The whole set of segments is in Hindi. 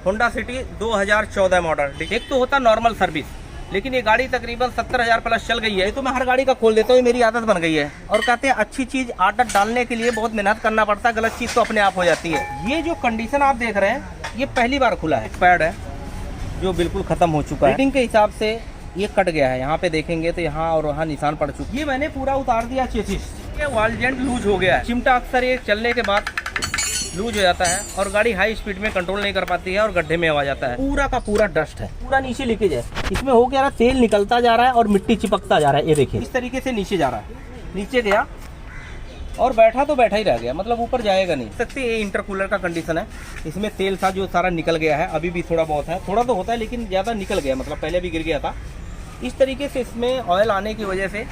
Honda city 2014 model. एक तो होता नॉर्मल सर्विस, लेकिन ये गाड़ी तकरीबन 70,000 प्लस चल गई है। तो मैं हर गाड़ी का खोल देता हूँ, मेरी आदत बन गई है। और कहते हैं अच्छी चीज आदत डालने के लिए बहुत मेहनत करना पड़ता है, गलत चीज तो अपने आप हो जाती है। ये जो कंडीशन आप देख रहे हैं ये पहली बार खुला है। पैड है जो बिल्कुल खत्म हो चुका है। रेटिंग के हिसाब से ये कट गया है, यहाँ पे देखेंगे तो यहाँ और वहाँ निशान पड़ चुके। ये मैंने पूरा उतार दिया चेसिस, ये वॉल जॉइंट लूज हो गया है। चिमटा अक्सर ये चलने के बाद लूज हो जाता है और गाड़ी हाई स्पीड में कंट्रोल नहीं कर पाती है और गड्ढे में आ जाता है। पूरा का पूरा डस्ट है, पूरा नीचे लीकेज है। इसमें हो गया तेल निकलता जा रहा है और मिट्टी चिपकता जा रहा है। ये देखिए इस तरीके से नीचे जा रहा है, नीचे गया और बैठा तो बैठा ही रह गया, मतलब ऊपर जाएगा नहीं। सकते ये इंटरकूलर का कंडीशन है, इसमें तेल था जो सारा निकल गया है। अभी भी थोड़ा बहुत है, थोड़ा तो होता है लेकिन ज़्यादा निकल गया, मतलब पहले भी गिर गया था। इस तरीके से इसमें ऑयल आने की वजह से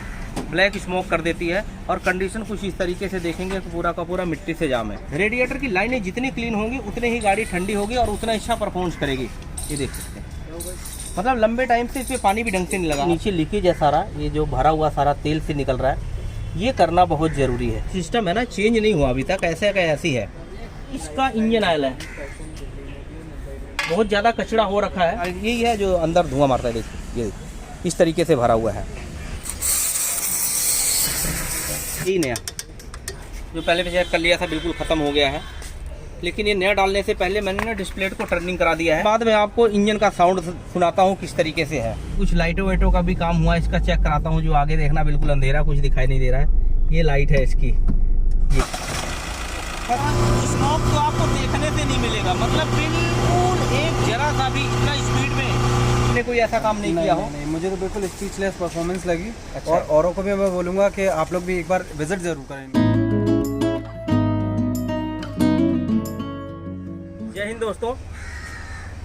ब्लैक स्मोक कर देती है और कंडीशन कुछ इस तरीके से देखेंगे तो पूरा का पूरा मिट्टी से जाम है। रेडिएटर की लाइनें जितनी क्लीन होंगी उतनी ही गाड़ी ठंडी होगी और उतना अच्छा परफॉर्मेंस करेगी। ये देख सकते हैं, मतलब लंबे टाइम से इसमें पानी भी ढंग से नहीं लगा। नीचे लीकेज है सारा, ये जो भरा हुआ सारा तेल से निकल रहा है, ये करना बहुत ज़रूरी है। सिस्टम है ना चेंज नहीं हुआ अभी तक, ऐसे का ऐसी है। इसका इंजन ऑयल है, बहुत ज़्यादा कचरा हो रखा है। यही है जो अंदर धुआं मारता है, देखिए ये इस तरीके से भरा हुआ है। यही नया जो पहले भी चेक कर लिया था बिल्कुल ख़त्म हो गया है, लेकिन ये नया डालने से पहले मैंने ना डिस्प्ले को टर्निंग करा दिया है। बाद में आपको इंजन का साउंड सुनाता हूँ किस तरीके से है। कुछ लाइटों वाइटों का भी काम हुआ, इसका चेक कराता हूँ। जो आगे देखना बिल्कुल अंधेरा, कुछ दिखाई नहीं दे रहा है। ये लाइट है इसकी, ये स्मोक तो आपको देखने से नहीं मिलेगा, मतलब बिल्कुल एक जरा सा भी इतना स्पीड में इसने कोई ऐसा काम नहीं किया हो। नहीं, मुझे तो बिल्कुल स्पीचलेस परफॉर्मेंस लगी। अच्छा। और औरों को भी मैं बोलूँगा कि आप लोग भी एक बार विजिट जरूर करेंगे। जय हिंद दोस्तों,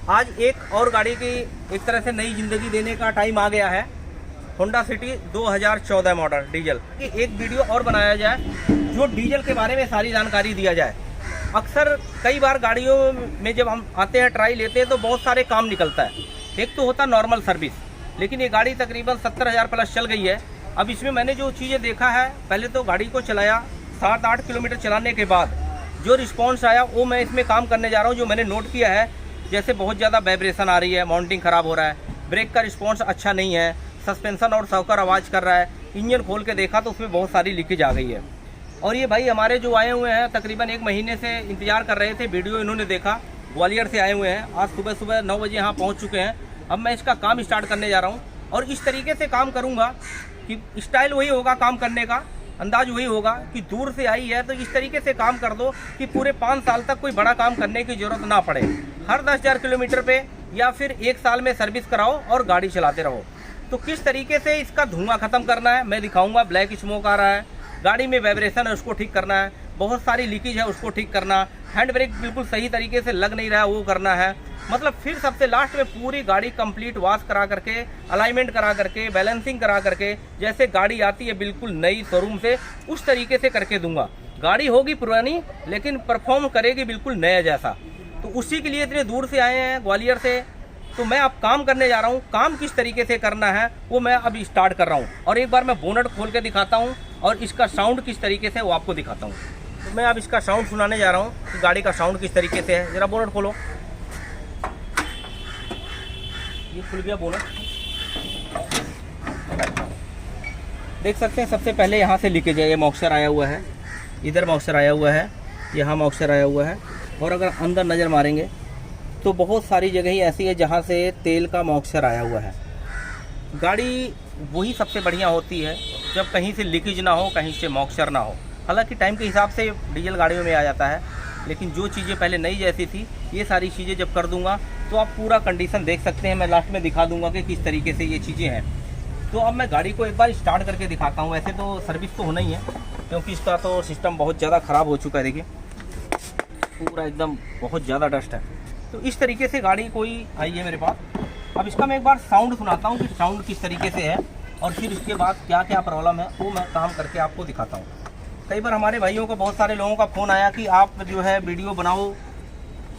आज एक और गाड़ी की एक तरह से नई जिंदगी देने का टाइम आ गया है। होंडा सिटी 2014 मॉडल डीजल की एक वीडियो और बनाया जाए जो डीजल के बारे में सारी जानकारी दिया जाए। अक्सर कई बार गाड़ियों में जब हम आते हैं ट्राई लेते हैं तो बहुत सारे काम निकलता है। एक तो होता नॉर्मल सर्विस, लेकिन ये गाड़ी तकरीबन 70,000 प्लस चल गई है। अब इसमें मैंने जो चीज़ें देखा है, पहले तो गाड़ी को चलाया 7-8 किलोमीटर चलाने के बाद जो रिस्पांस आया वो मैं इसमें काम करने जा रहा हूँ। जो मैंने नोट किया है, जैसे बहुत ज़्यादा वाइब्रेशन आ रही है, माउंटिंग ख़राब हो रहा है, ब्रेक का रिस्पांस अच्छा नहीं है, सस्पेंशन और शॉकर आवाज़ कर रहा है। इंजन खोल के देखा तो उसमें बहुत सारी लीकेज आ गई है। और ये भाई हमारे जो आए हुए हैं तकरीबन 1 महीने से इंतज़ार कर रहे थे, वीडियो इन्होंने देखा, ग्वालियर से आए हुए हैं। आज सुबह 9 बजे यहाँ पहुँच चुके हैं। अब मैं इसका काम स्टार्ट करने जा रहा हूँ और इस तरीके से काम करूँगा कि स्टाइल वही होगा, काम करने का अंदाज वही होगा कि दूर से आई है तो इस तरीके से काम कर दो कि पूरे 5 साल तक कोई बड़ा काम करने की ज़रूरत ना पड़े। हर 10,000 किलोमीटर पे या फिर 1 साल में सर्विस कराओ और गाड़ी चलाते रहो। तो किस तरीके से इसका धुआं ख़त्म करना है मैं दिखाऊंगा। ब्लैक स्मोक आ रहा है, गाड़ी में वाइब्रेशन है उसको ठीक करना है, बहुत सारी लीकेज है उसको ठीक करना, हैंड ब्रेक बिल्कुल सही तरीके से लग नहीं रहा है वो करना है। मतलब फिर सबसे लास्ट में पूरी गाड़ी कंप्लीट वॉश करा करके, अलाइनमेंट करा करके, बैलेंसिंग करा करके, जैसे गाड़ी आती है बिल्कुल नई शोरूम से उस तरीके से करके दूंगा। गाड़ी होगी पुरानी लेकिन परफॉर्म करेगी बिल्कुल नया जैसा। तो उसी के लिए इतने दूर से आए हैं ग्वालियर से, तो मैं अब काम करने जा रहा हूँ। काम किस तरीके से करना है वो मैं अभी स्टार्ट कर रहा हूँ और एक बार मैं बोनट खोल के दिखाता हूँ और इसका साउंड किस तरीके से वो आपको दिखाता हूँ। तो मैं अब इसका साउंड सुनाने जा रहा हूँ कि गाड़ी का साउंड किस तरीके से है। ज़रा बोनट खोलो, ये खुल गया बोनट, देख सकते हैं। सबसे पहले यहाँ से लीकेज है, ये मॉइस्चर आया हुआ है, इधर मॉइस्चर आया हुआ है, यहाँ मॉइस्चर आया हुआ है। और अगर अंदर नज़र मारेंगे तो बहुत सारी जगह ही ऐसी है जहाँ से तेल का मॉइस्चर आया हुआ है। गाड़ी वही सबसे बढ़िया होती है जब कहीं से लीकेज ना हो, कहीं से मॉइस्चर ना हो। हालांकि टाइम के हिसाब से डीजल गाड़ियों में आ जाता है, लेकिन जो चीज़ें पहले नई जैसी थी ये सारी चीज़ें जब कर दूंगा तो आप पूरा कंडीशन देख सकते हैं। मैं लास्ट में दिखा दूंगा कि किस तरीके से ये चीज़ें हैं। तो अब मैं गाड़ी को एक बार स्टार्ट करके दिखाता हूँ। वैसे तो सर्विस तो होना ही है क्योंकि इसका तो सिस्टम बहुत ज़्यादा ख़राब हो चुका है। देखिए पूरा एकदम बहुत ज़्यादा डस्ट है। तो इस तरीके से गाड़ी कोई आई है मेरे पास। अब इसका मैं एक बार साउंड सुनाता हूँ कि साउंड किस तरीके से है और फिर इसके बाद क्या क्या प्रॉब्लम है वो मैं काम करके आपको दिखाता हूँ। कई बार हमारे भाइयों को, बहुत सारे लोगों का फ़ोन आया कि आप जो है वीडियो बनाओ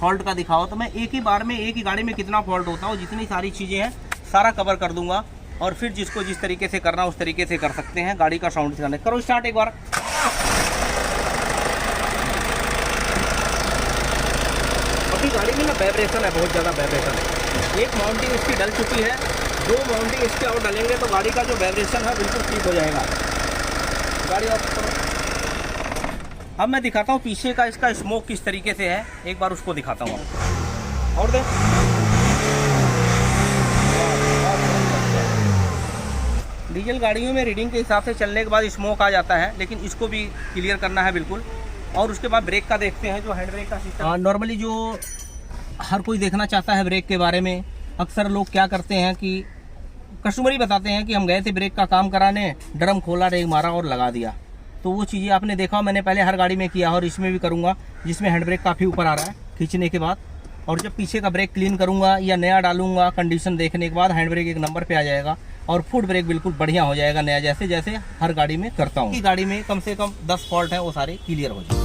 फॉल्ट का दिखाओ, तो मैं एक ही बार में एक ही गाड़ी में कितना फॉल्ट होता हो, जितनी सारी चीज़ें हैं सारा कवर कर दूंगा और फिर जिसको जिस तरीके से करना उस तरीके से कर सकते हैं। गाड़ी का साउंड से करो स्टार्ट एक बार। अभी गाड़ी में ना वाइब्रेशन है, बहुत ज़्यादा वाइब्रेशन है। एक माउंटिंग इसकी डल चुकी है, 2 माउंटिंग इसके और डलेंगे तो गाड़ी का जो वाइब्रेशन है बिल्कुल ठीक हो जाएगा। गाड़ी ऑफ करो। अब मैं दिखाता हूँ पीछे का इसका स्मोक किस तरीके से है, एक बार उसको दिखाता हूँ। और दे डीजल गाड़ियों में रीडिंग के हिसाब से चलने के बाद स्मोक आ जाता है, लेकिन इसको भी क्लियर करना है बिल्कुल। और उसके बाद ब्रेक का देखते हैं, जो हैंड ब्रेक का सिस्टम नॉर्मली जो हर कोई देखना चाहता है ब्रेक के बारे में। अक्सर लोग क्या करते हैं कि कस्टमर ही बताते हैं कि हम गए थे ब्रेक का काम कराने, ड्रम खोला, रेग मारा और लगा दिया। तो वो चीज़ें आपने देखा, मैंने पहले हर गाड़ी में किया और इसमें भी करूँगा, जिसमें हैंड ब्रेक काफ़ी ऊपर आ रहा है खींचने के बाद। और जब पीछे का ब्रेक क्लीन करूँगा या नया डालूंगा, कंडीशन देखने के बाद हैंड ब्रेक एक नंबर पे आ जाएगा और फुट ब्रेक बिल्कुल बढ़िया हो जाएगा नया, जैसे जैसे हर गाड़ी में करता हूँ। गाड़ी में कम से कम 10 फॉल्ट है, वो सारे क्लियर हो जाए।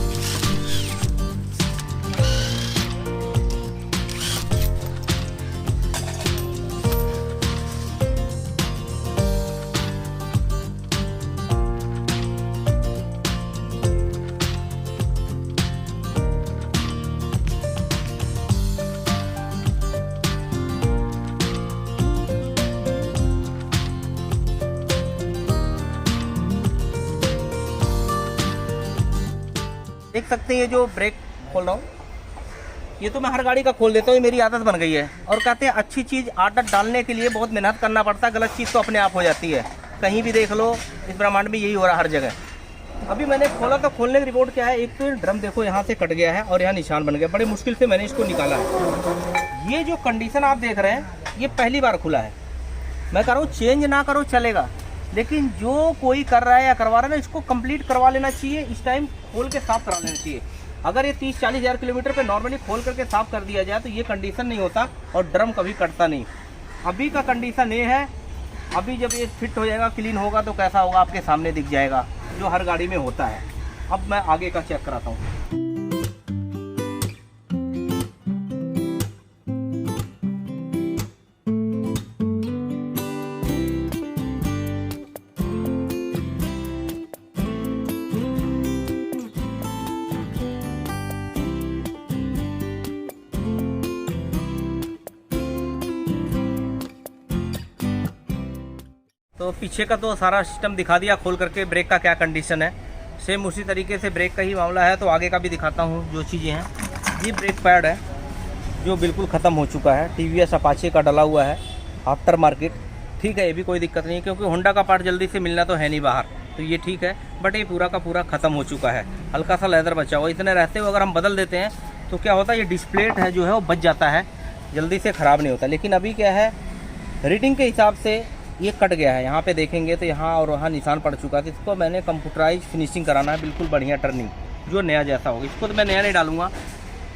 देख सकते हैं ये जो ब्रेक खोल रहा हूँ, ये तो मैं हर गाड़ी का खोल देता हूँ, ये मेरी आदत बन गई है। और कहते हैं अच्छी चीज़ आदत डालने के लिए बहुत मेहनत करना पड़ता है, गलत चीज़ तो अपने आप हो जाती है। कहीं भी देख लो, इस ब्रह्मांड में यही हो रहा है हर जगह। अभी मैंने खोला तो खोलने की रिपोर्ट क्या है, एक तो ड्रम देखो यहाँ से कट गया है और यहाँ निशान बन गया, बड़े मुश्किल से मैंने इसको निकाला है। ये जो कंडीशन आप देख रहे हैं, ये पहली बार खुला है। मैं कह रहा हूँ चेंज ना करो चलेगा, लेकिन जो कोई कर रहा है या करवा रहा है ना, इसको कंप्लीट करवा लेना चाहिए। इस टाइम खोल के साफ करा लेना चाहिए। अगर ये 30-40 हज़ार किलोमीटर पे नॉर्मली खोल करके साफ कर दिया जाए तो ये कंडीशन नहीं होता और ड्रम कभी कटता नहीं। अभी का कंडीशन ये है, अभी जब ये फिट हो जाएगा, क्लीन होगा तो कैसा होगा आपके सामने दिख जाएगा, जो हर गाड़ी में होता है। अब मैं आगे का चेक कराता हूँ। तो पीछे का तो सारा सिस्टम दिखा दिया खोल करके, ब्रेक का क्या कंडीशन है। सेम उसी तरीके से ब्रेक का ही मामला है, तो आगे का भी दिखाता हूँ जो चीज़ें हैं। ये ब्रेक पैड है जो बिल्कुल ख़त्म हो चुका है, TVS अपाचे का डला हुआ है आफ्टर मार्केट। ठीक है, ये भी कोई दिक्कत नहीं है, क्योंकि होंडा का पार्ट जल्दी से मिलना तो है नहीं बाहर, तो ये ठीक है। बट ये पूरा का पूरा ख़त्म हो चुका है, हल्का सा लेदर बचा हुआ। इतने रहते हुए अगर हम बदल देते हैं तो क्या होता है, ये डिस्प्लेट है जो है वो बच जाता है, जल्दी से ख़राब नहीं होता। लेकिन अभी क्या है, रीडिंग के हिसाब से ये कट गया है। यहाँ पे देखेंगे तो यहाँ और वहाँ निशान पड़ चुका था। इसको मैंने कंप्यूटराइज फिनिशिंग कराना है, बिल्कुल बढ़िया टर्निंग जो नया जैसा होगा। इसको तो मैं नया नहीं डालूंगा,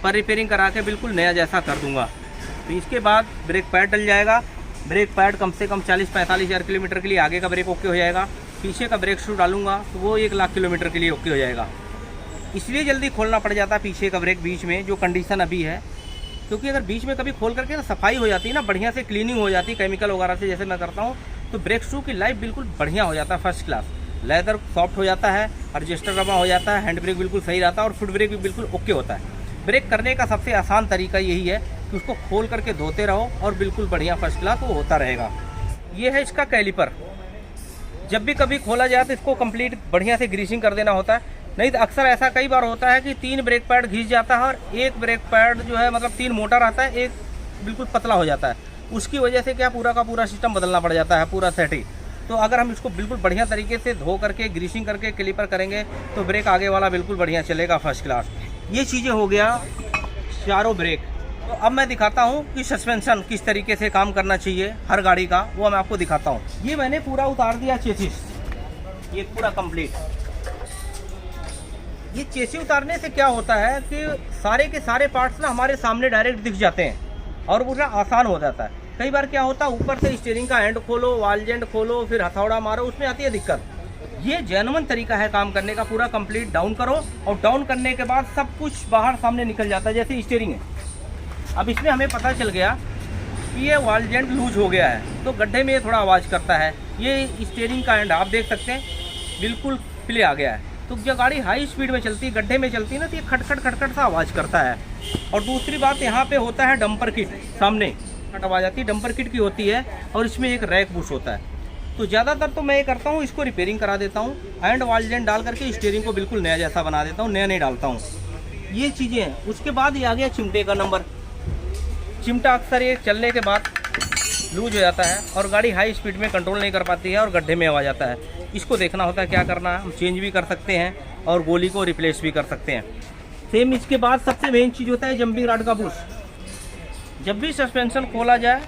पर रिपेयरिंग करा के बिल्कुल नया जैसा कर दूंगा। तो इसके बाद ब्रेक पैड डल जाएगा। ब्रेक पैड कम से कम 40-45 हज़ार किलोमीटर के लिए आगे का ब्रेक ओके हो जाएगा। पीछे का ब्रेक शू डालूंगा तो वो 1 लाख किलोमीटर के लिए ओके हो जाएगा। इसलिए जल्दी खोलना पड़ जाता है पीछे का ब्रेक बीच में, जो कंडीशन अभी है। क्योंकि अगर बीच में कभी खोल करके ना सफाई हो जाती है ना, बढ़िया से क्लीनिंग हो जाती है केमिकल वगैरह से, जैसे मैं करता हूँ, तो ब्रेक शू की लाइफ बिल्कुल बढ़िया हो जाता है, फर्स्ट क्लास। लेदर सॉफ्ट हो जाता है, रजिस्टर रबा हो जाता है, हैंड ब्रेक बिल्कुल सही रहता है और फुट ब्रेक भी बिल्कुल ओके होता है। ब्रेक करने का सबसे आसान तरीका यही है कि उसको खोल करके धोते रहो और बिल्कुल बढ़िया फर्स्ट क्लास वो होता रहेगा। ये है इसका कैलिपर। जब भी कभी खोला जाए तो इसको कंप्लीट बढ़िया से ग्रीसिंग कर देना होता है, नहीं तो अक्सर ऐसा कई बार होता है कि 3 ब्रेक पैड घिस जाता है और एक ब्रेक पैड जो है मतलब 3 मोटा रहता है, एक बिल्कुल पतला हो जाता है। उसकी वजह से क्या पूरा का पूरा सिस्टम बदलना पड़ जाता है, पूरा सेट ही। तो अगर हम इसको बिल्कुल बढ़िया तरीके से धो करके ग्रीसिंग करके कैलिपर करेंगे तो ब्रेक आगे वाला बिल्कुल बढ़िया चलेगा, फर्स्ट क्लास। ये चीज़ें हो गया चारों ब्रेक। तो अब मैं दिखाता हूँ कि सस्पेंशन किस तरीके से काम करना चाहिए हर गाड़ी का, वो मैं आपको दिखाता हूँ। ये मैंने पूरा उतार दिया चेसिस, ये पूरा कंप्लीट। ये चेसी उतारने से क्या होता है कि सारे के सारे पार्ट्स ना हमारे सामने डायरेक्ट दिख जाते हैं और पूरा आसान हो जाता है। कई बार क्या होता है, ऊपर से स्टीयरिंग का हैंड खोलो, वाल जेंट खोलो, फिर हथौड़ा मारो, उसमें आती है दिक्कत। ये जेन्युइन तरीका है काम करने का, पूरा कंप्लीट डाउन करो और डाउन करने के बाद सब कुछ बाहर सामने निकल जाता है। जैसे स्टीयरिंग है, अब इसमें हमें पता चल गया कि ये वाल जेंट लूज हो गया है, तो गड्ढे में ये थोड़ा आवाज़ करता है। ये स्टीयरिंग का हैंड आप देख सकते हैं बिल्कुल प्ले आ गया है, तो जब गाड़ी हाई स्पीड में चलती है, गड्ढे में चलती है ना, तो ये खटखट खटखट सा आवाज़ करता है। और दूसरी बात यहाँ पे होता है डंपर किट, सामने आवाज़ आती है, डंपर किट की होती है, और इसमें एक रैक बुश होता है। तो ज़्यादातर तो मैं ये करता हूँ, इसको रिपेयरिंग करा देता हूँ, एंड वालजेन डाल करके स्टीयरिंग को बिल्कुल नया जैसा बना देता हूँ, नया नहीं डालता हूँ। ये चीज़ें हैं। उसके बाद ये आ गया चिमटे का नंबर। चिमटा अक्सर ये चलने के बाद लूज हो जाता है और गाड़ी हाई स्पीड में कंट्रोल नहीं कर पाती है और गड्ढे में आवाज़ आता है। इसको देखना होता है क्या करना है। हम चेंज भी कर सकते हैं और गोली को रिप्लेस भी कर सकते हैं। सेम इसके बाद सबसे मेन चीज़ होता है जंपिंग रॉड का बुश। जब भी सस्पेंशन खोला जाए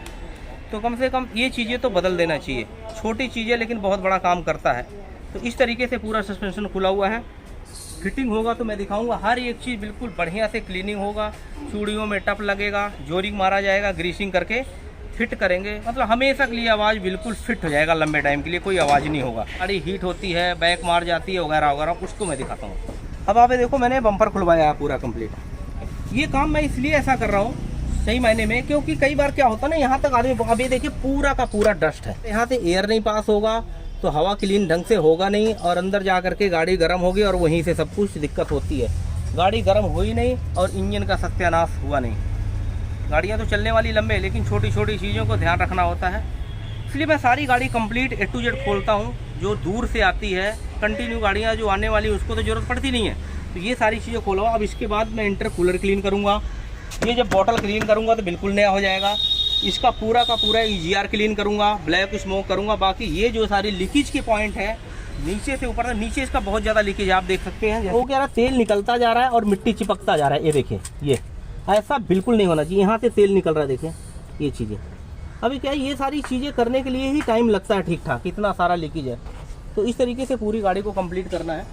तो कम से कम ये चीज़ें तो बदल देना चाहिए। छोटी चीज़ें लेकिन बहुत बड़ा काम करता है। तो इस तरीके से पूरा सस्पेंशन खुला हुआ है। फिटिंग होगा तो मैं दिखाऊंगा, हर एक चीज़ बिल्कुल बढ़िया से क्लीनिंग होगा, चूड़ियों में टप लगेगा, जोरिंग मारा जाएगा, ग्रीसिंग करके फिट करेंगे। मतलब हमेशा के लिए आवाज़ बिल्कुल फिट हो जाएगा, लंबे टाइम के लिए कोई आवाज़ नहीं होगा। गाड़ी हीट होती है, बैक मार जाती है वगैरह वगैरह, उसको मैं दिखाता हूँ। अब आप देखो, मैंने बम्पर खुलवाया है पूरा कंप्लीट। ये काम मैं इसलिए ऐसा कर रहा हूँ सही मायने में, क्योंकि कई बार क्या होता है ना, यहाँ तक आदमी, अब ये देखिए पूरा का पूरा डस्ट है, यहाँ से एयर नहीं पास होगा तो हवा क्लीन ढंग से होगा नहीं, और अंदर जा करके गाड़ी गर्म होगी और वहीं से सब कुछ दिक्कत होती है। गाड़ी गर्म हुई नहीं और इंजन का सत्यानाश हुआ नहीं। गाड़ियाँ तो चलने वाली लंबे, लेकिन छोटी छोटी चीज़ों को ध्यान रखना होता है। इसलिए मैं सारी गाड़ी कंप्लीट A to Z खोलता हूँ। जो दूर से आती है, कंटिन्यू गाड़ियाँ जो आने वाली, उसको तो ज़रूरत पड़ती नहीं है, तो ये सारी चीज़ें खोलो। अब इसके बाद मैं इंटरकूलर क्लीन करूँगा। ये जब बॉटल क्लीन करूँगा तो बिल्कुल नया हो जाएगा। इसका पूरा का पूरा EGR क्लीन करूँगा, ब्लैक स्मोक करूँगा। बाकी ये जो सारी लीकेज के पॉइंट है, नीचे से ऊपर तक, नीचे इसका बहुत ज़्यादा लीकेज आप देख सकते हैं। वो क्या रहा, तेल निकलता जा रहा है और मिट्टी चिपकता जा रहा है। ये देखिए, ये ऐसा बिल्कुल नहीं होना चाहिए। यहाँ से तेल निकल रहा है, देखिए ये चीज़ें। अभी क्या है, ये सारी चीज़ें करने के लिए ही टाइम लगता है ठीक ठाक, इतना सारा लीकेज है। तो इस तरीके से पूरी गाड़ी को कंप्लीट करना है।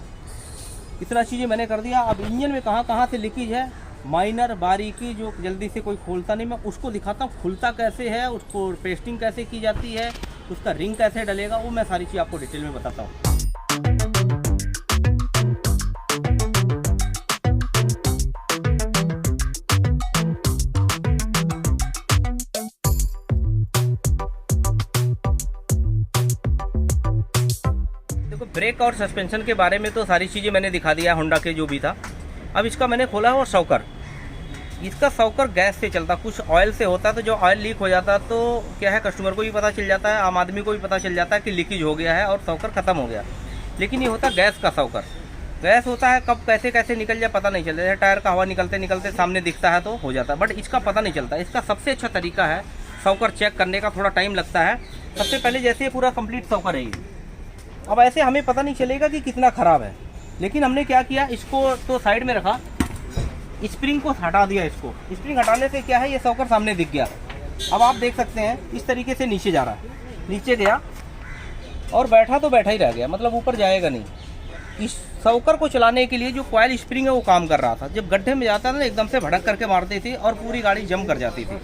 इतना चीज़ें मैंने कर दिया। अब इंजन में कहाँ कहाँ से लीकेज है, माइनर बारीकी जो जल्दी से कोई खोलता नहीं, मैं उसको दिखाता हूँ। खुलता कैसे है, उसको पेस्टिंग कैसे की जाती है, उसका रिंग कैसे डलेगा, वो मैं सारी चीज़ आपको डिटेल में बताता हूँ। ब्रेक और सस्पेंशन के बारे में तो सारी चीज़ें मैंने दिखा दिया, होंडा के जो भी था। अब इसका मैंने खोला है शॉकर। इसका शॉकर गैस से चलता, कुछ ऑयल से होता है। तो जो ऑयल लीक हो जाता तो क्या है, कस्टमर को भी पता चल जाता है, आम आदमी को भी पता चल जाता है कि लीकेज हो गया है और शॉकर ख़त्म हो गया। लेकिन ये होता गैस का शॉकर। गैस होता है, कब कैसे कैसे निकल जाए पता नहीं चलता। टायर का हवा निकलते निकलते सामने दिखता है तो हो जाता है, बट इसका पता नहीं चलता। इसका सबसे अच्छा तरीका है शॉकर चेक करने का, थोड़ा टाइम लगता है। सबसे पहले जैसे ये पूरा कंप्लीट शॉकर है, अब ऐसे हमें पता नहीं चलेगा कि कितना ख़राब है। लेकिन हमने क्या किया, इसको तो साइड में रखा, स्प्रिंग को हटा दिया। इसको स्प्रिंग हटाने से क्या है, ये शॉकर सामने दिख गया। अब आप देख सकते हैं इस तरीके से नीचे जा रहा है, नीचे गया और बैठा तो बैठा ही रह गया, मतलब ऊपर जाएगा नहीं। इस शॉकर को चलाने के लिए जो कॉइल स्प्रिंग है वो काम कर रहा था। जब गड्ढे में जाता था ना, एकदम से भड़क करके मारती थी और पूरी गाड़ी जम कर जाती थी।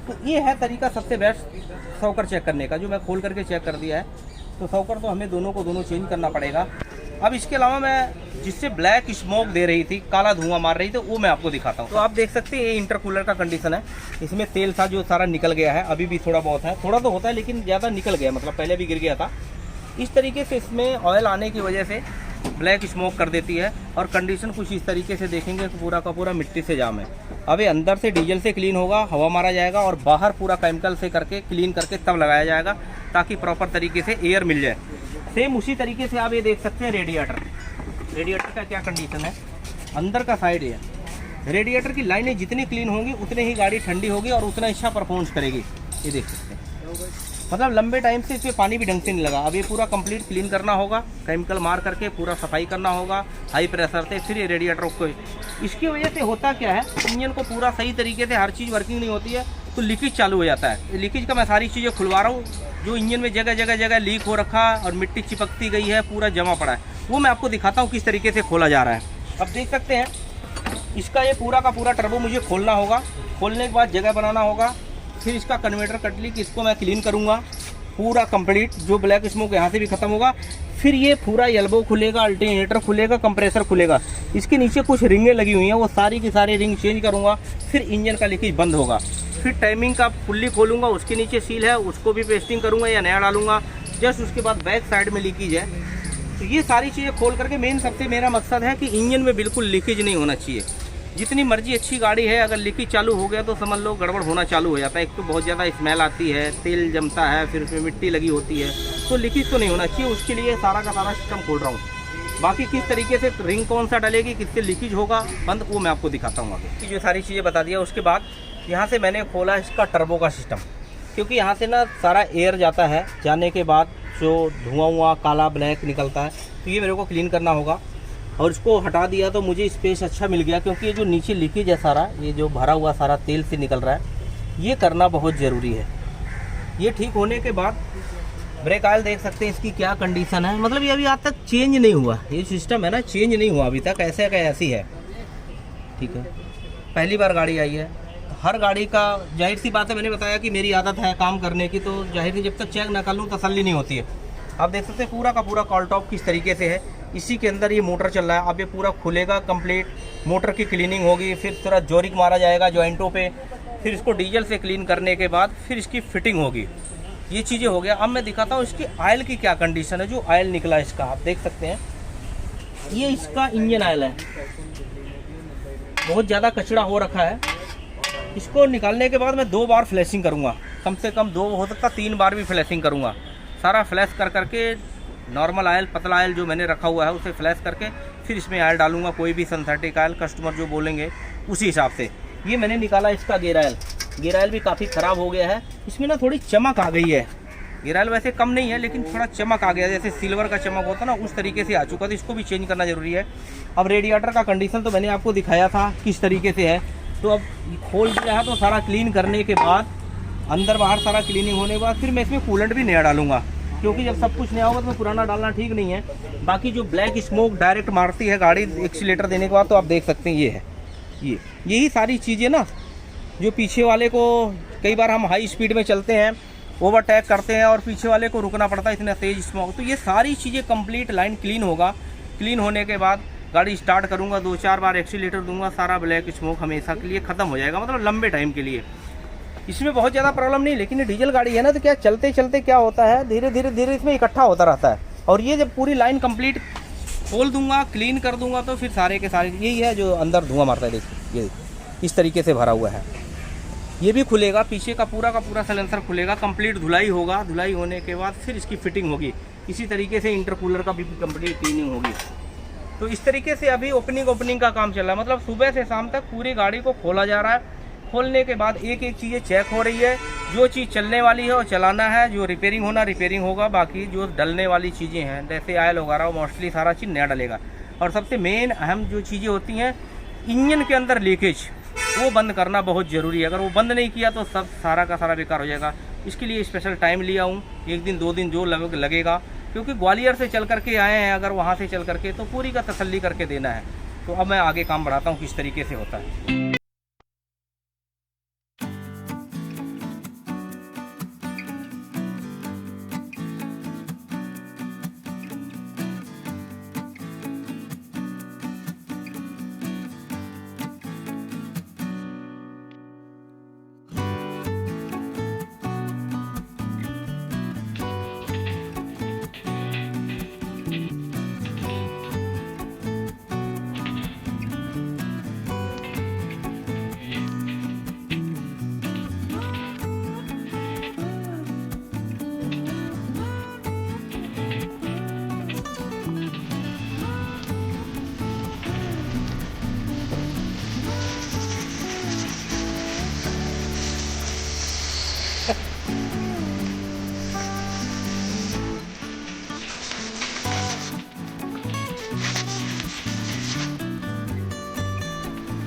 तो ये है तरीका सबसे बेस्ट शॉकर चेक करने का, जो मैं खोल करके चेक कर दिया है। तो शॉकर तो हमें दोनों को चेंज करना पड़ेगा। अब इसके अलावा मैं जिससे ब्लैक स्मोक दे रही थी, काला धुआं मार रही थी, वो मैं आपको दिखाता हूँ। तो आप देख सकते हैं ये इंटरकूलर का कंडीशन है। इसमें तेल था जो सारा निकल गया है, अभी भी थोड़ा बहुत है, थोड़ा तो होता है लेकिन ज़्यादा निकल गया, मतलब पहले भी गिर गया था। इस तरीके से इसमें ऑयल आने की वजह से ब्लैक स्मोक कर देती है। और कंडीशन कुछ इस तरीके से देखेंगे तो पूरा का पूरा मिट्टी से जाम है। अब ये अंदर से डीजल से क्लीन होगा, हवा मारा जाएगा और बाहर पूरा केमिकल से करके क्लीन करके तब लगाया जाएगा, ताकि प्रॉपर तरीके से एयर मिल जाए। सेम उसी तरीके से आप ये देख सकते हैं रेडिएटर का क्या कंडीशन है। अंदर का साइड है, रेडिएटर की लाइनें जितनी क्लीन होंगी उतनी ही गाड़ी ठंडी होगी और उतना अच्छा परफॉर्मेंस करेगी। ये देख सकते हैं, मतलब लंबे टाइम से इसमें पानी भी ढंग से नहीं लगा। अब ये पूरा कंप्लीट क्लीन करना होगा, केमिकल मार करके पूरा सफाई करना होगा हाई प्रेशर से, फिर ये रेडिएटर को। इसकी वजह से होता क्या है, इंजन को पूरा सही तरीके से हर चीज़ वर्किंग नहीं होती है तो लीकेज चालू हो जाता है। लीकेज का मैं सारी चीज़ें खुलवा रहा हूँ। जो इंजन में जगह जगह लीक हो रखा और मिट्टी चिपकती गई है, पूरा जमा पड़ा है, वो मैं आपको दिखाता हूँ किस तरीके से खोला जा रहा है। अब देख सकते हैं इसका ये पूरा का पूरा टर्बो मुझे खोलना होगा। खोलने के बाद जगह बनाना होगा, फिर इसका कन्वर्टर कटली कि इसको मैं क्लीन करूँगा पूरा कंप्लीट। जो ब्लैक स्मोक यहाँ से भी खत्म होगा। फिर ये पूरा एल्बो खुलेगा, अल्टरनेटर खुलेगा, कंप्रेसर खुलेगा। इसके नीचे कुछ रिंगें लगी हुई हैं, वो सारी की सारी रिंग चेंज करूँगा। फिर इंजन का लीकेज बंद होगा। फिर टाइमिंग का पुल्ली खोलूँगा, उसके नीचे सील है, उसको भी पेस्टिंग करूँगा या नया डालूँगा। जस्ट उसके बाद बैक साइड में लीकेज है, तो ये सारी चीज़ें खोल करके मेन सबसे मेरा मकसद है कि इंजन में बिल्कुल लीकेज नहीं होना चाहिए। जितनी मर्जी अच्छी गाड़ी है, अगर लीकेज चालू हो गया तो समझ लो गड़बड़ होना चालू हो जाता है। एक तो बहुत ज़्यादा स्मेल आती है, तेल जमता है, फिर उसमें मिट्टी लगी होती है, तो लीकेज तो नहीं होना चाहिए। उसके लिए सारा का सारा सिस्टम खोल रहा हूँ। बाकी किस तरीके से रिंग कौन सा डलेगी, किससे लीकेज होगा बंद, वो मैं आपको दिखाता हूँ आगे। जो सारी चीज़ें बता दिया, उसके बाद यहाँ से मैंने खोला इसका टर्बो का सिस्टम, क्योंकि यहाँ से ना सारा एयर जाता है, जाने के बाद जो धुआं काला ब्लैक निकलता है, तो ये मेरे को क्लीन करना होगा। और इसको हटा दिया तो मुझे स्पेस अच्छा मिल गया, क्योंकि ये जो नीचे लीकेज है सारा, ये जो भरा हुआ सारा तेल से निकल रहा है, ये करना बहुत ज़रूरी है। ये ठीक होने के बाद ब्रेक ऑयल देख सकते हैं इसकी क्या कंडीशन है। मतलब ये अभी आज तक चेंज नहीं हुआ, ये सिस्टम है ना, चेंज नहीं हुआ अभी तक, ऐसे का ऐसी है। ठीक है, पहली बार गाड़ी आई है। हर गाड़ी का जाहिर सी बात है, मैंने बताया कि मेरी आदत है काम करने की, तो जाहिर नहीं, जब तक चेक ना कर लूँ तसल्ली नहीं होती है। आप देख सकते हैं पूरा का पूरा कॉल टॉप किस तरीके से है। इसी के अंदर ये मोटर चल रहा है। अब ये पूरा खुलेगा कंप्लीट, मोटर की क्लीनिंग होगी, फिर थोड़ा जोरिक मारा जाएगा जॉइंटों पे, फिर इसको डीजल से क्लीन करने के बाद फिर इसकी फिटिंग होगी। ये चीज़ें हो गया। अब मैं दिखाता हूँ इसकी ऑयल की क्या कंडीशन है। जो ऑयल निकला इसका आप देख सकते हैं, ये इसका इंजन ऑयल है, बहुत ज़्यादा कचरा हो रखा है। इसको निकालने के बाद मैं 2 बार फ्लैशिंग करूँगा, कम से कम 2, हो सकता 3 बार भी फ्लैशिंग करूँगा। सारा फ्लैश कर करके नॉर्मल ऑयल, पतला ऑयल जो मैंने रखा हुआ है उसे फ्लैश करके फिर इसमें ऑयल डालूंगा, कोई भी सिंथेटिक ऑयल कस्टमर जो बोलेंगे उसी हिसाब से। ये मैंने निकाला इसका गेयर ऑयल। गेयर ऑयल भी काफ़ी ख़राब हो गया है, इसमें ना थोड़ी चमक आ गई है। गेयर ऑयल वैसे कम नहीं है, लेकिन थोड़ा चमक आ गया, जैसे सिल्वर का चमक होता ना, उस तरीके से आ चुका, तो इसको भी चेंज करना ज़रूरी है। अब रेडिएटर का कंडीशन तो मैंने आपको दिखाया था किस तरीके से है। तो अब खोल दिया है, तो सारा क्लीन करने के बाद, अंदर बाहर सारा क्लीनिंग होने के बाद फिर मैं इसमें कूलेंट भी नया डालूंगा, क्योंकि जब सब कुछ नया होगा तो पुराना डालना ठीक नहीं है। बाकी जो ब्लैक स्मोक डायरेक्ट मारती है गाड़ी एक्सीलेटर देने के बाद, तो आप देख सकते हैं ये है, यही सारी चीज़ें ना, जो पीछे वाले को कई बार हम हाई स्पीड में चलते हैं, ओवरटेक करते हैं और पीछे वाले को रुकना पड़ता है, इतना तेज स्मोक। तो ये सारी चीज़ें कंप्लीट लाइन क्लीन होगा। क्लीन होने के बाद गाड़ी स्टार्ट करूँगा, 2-4 बार एक्सीलेटर दूंगा, सारा ब्लैक स्मोक हमेशा के लिए ख़त्म हो जाएगा, मतलब लंबे टाइम के लिए। इसमें बहुत ज़्यादा प्रॉब्लम नहीं, लेकिन ये डीजल गाड़ी है ना, तो क्या चलते चलते क्या होता है, धीरे धीरे इसमें इकट्ठा होता रहता है। और ये जब पूरी लाइन कंप्लीट खोल दूंगा, क्लीन कर दूंगा, तो फिर सारे के सारे यही है जो अंदर धुआं मारता है। देखिए ये इस तरीके से भरा हुआ है। ये भी खुलेगा, पीछे का पूरा साइलेंसर खुलेगा, कंप्लीट धुलाई होगा। धुलाई होने के बाद फिर इसकी फिटिंग होगी। इसी तरीके से इंटरकूलर का भी कंप्लीट क्लीनिंग होगी। तो इस तरीके से अभी ओपनिंग का काम चल रहा है, मतलब सुबह से शाम तक पूरी गाड़ी को खोला जा रहा है। खोलने के बाद एक एक चीज़ें चेक हो रही है। जो चीज़ चलने वाली है वो चलाना है, जो रिपेयरिंग होना रिपेयरिंग होगा। बाकी जो डलने वाली चीज़ें हैं, जैसे ऑयल वगैरह, वो मोस्टली सारा चीज़ नया डलेगा। और सबसे मेन अहम जो चीज़ें होती हैं, इंजन के अंदर लीकेज, वो बंद करना बहुत ज़रूरी है। अगर वो बंद नहीं किया तो सब सारा का सारा बेकार हो जाएगा। इसके लिए स्पेशल टाइम लिया हूँ, 1 दिन 2 दिन जो लगेगा, क्योंकि ग्वालियर से चल करके आए हैं, अगर वहाँ से चल करके, तो पूरी का तसल्ली करके देना है। तो अब मैं आगे काम बढ़ाता हूँ किस तरीके से होता है।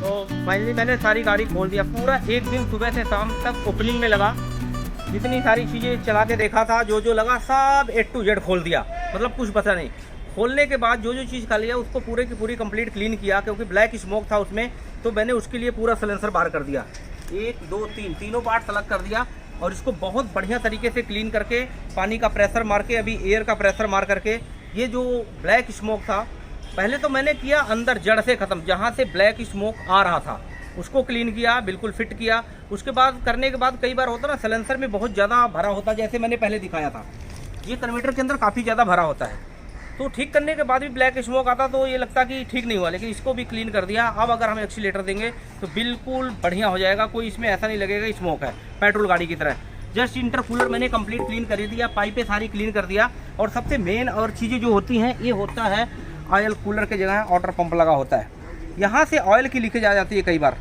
तो फाइनली मैंने सारी गाड़ी खोल दिया। पूरा 1 दिन सुबह से शाम तक ओपनिंग में लगा। जितनी सारी चीज़ें चला के देखा था, जो लगा सब A to Z खोल दिया, मतलब कुछ बचा नहीं। खोलने के बाद जो चीज़ खा लिया उसको पूरे की पूरी कंप्लीट क्लीन किया, क्योंकि ब्लैक स्मोक था उसमें, तो मैंने उसके लिए पूरा सिलेंसर बाहर कर दिया। 1 2 3 तीनों पार्ट अलग कर दिया और इसको बहुत बढ़िया तरीके से क्लीन करके, पानी का प्रेशर मार के, अभी एयर का प्रेशर मार करके, ये जो ब्लैक स्मोक था, पहले तो मैंने किया अंदर जड़ से ख़त्म, जहाँ से ब्लैक स्मोक आ रहा था उसको क्लीन किया, बिल्कुल फिट किया। उसके बाद करने के बाद कई बार होता ना, सिलेंसर में बहुत ज़्यादा भरा होता, जैसे मैंने पहले दिखाया था, ये कन्वर्टर के अंदर काफ़ी ज़्यादा भरा होता है। तो ठीक करने के बाद भी ब्लैक स्मोक आता तो ये लगता कि ठीक नहीं हुआ, लेकिन इसको भी क्लीन कर दिया। अब अगर हम एक्सीलेटर देंगे तो बिल्कुल बढ़िया हो जाएगा, कोई इसमें ऐसा नहीं लगेगा स्मोक है पेट्रोल गाड़ी की तरह। जस्ट इंटरकूलर मैंने कंप्लीट क्लीन कर दिया, पाइपें सारी क्लीन कर दिया। और सबसे मेन और चीज़ें जो होती हैं ये होता है ऑयल कूलर के जगह वाटर पंप लगा होता है, यहाँ से ऑयल की लीकेज आ जाती है कई बार,